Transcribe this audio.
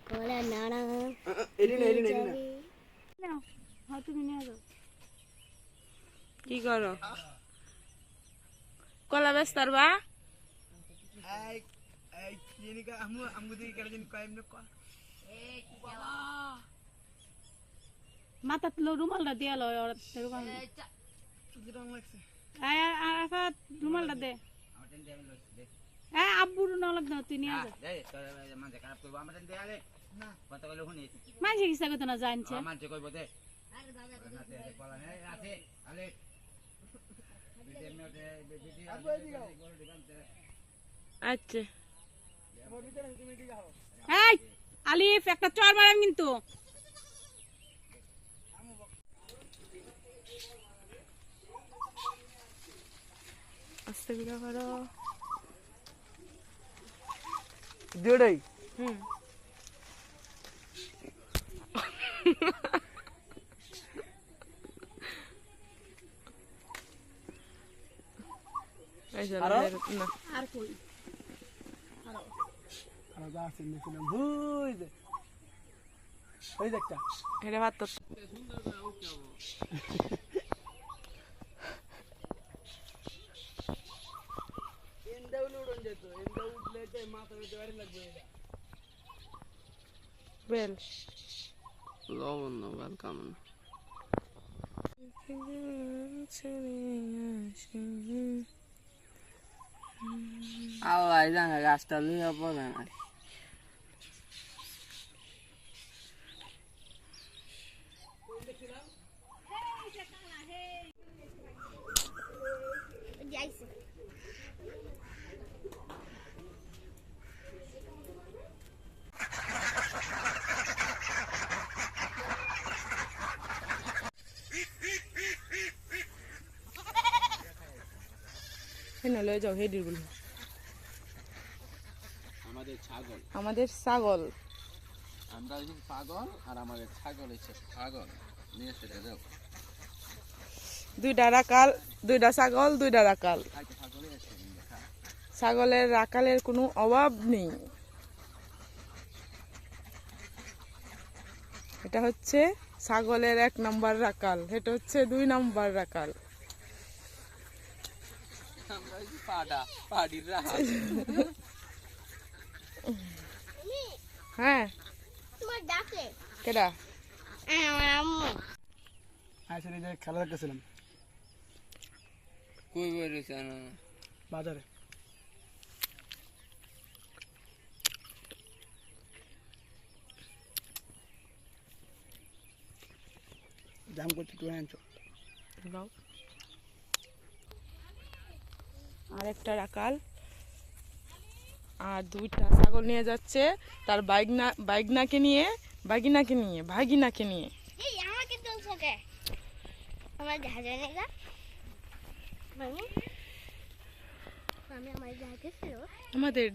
কলা নাড়া কি করো কলা ব্যস্ত বা মাথা তুলো রুমালটা দিয়ে লো রুমালটা দে আব্বুর নলগ না তুই নিয়ে মানুষের ইচ্ছা করতো না জানছে আচ্ছা আলিফ একটা চর মারাম কিন্তু আস্তে বিঘা করো দুটাই আর কই এটা ভাত তো বেল লবণ ওয়েলকাম আল্লাহ জানে গাছটা লইয়া পড়ে না লয়ে যাও হেডির বলি আমাদের ছাগল আমরা হচ্ছে পাগল আর আমাদের ছাগল হচ্ছে পাগল নিয়ে এসে দাও দুইটা রাকাল দুইটা ছাগল দুইটা রাকাল ছাগলের রাকালের কোনো অভাব নেই এটা হচ্ছে ছাগলের 1 নম্বর রাকাল এটা হচ্ছে 2 নম্বর রাকাল আমরা হচ্ছে পাডা পাডির রাহা হ্যাঁ তোমার ডাকে কেডা আমার আম্মু আসলে যে খেলা দেখতেছিলাম কই বেরিয়েছে না বাজারে জাম করতে তুই আনছো আর একটা রাকাল আর 2টা ছাগল নিয়ে যাচ্ছে তার ভাগিনাকে নিয়ে এই আমাকে তুলছো কে আমার জাহাজ নেগা আমি আমার জাহাজ ছিল আমাদের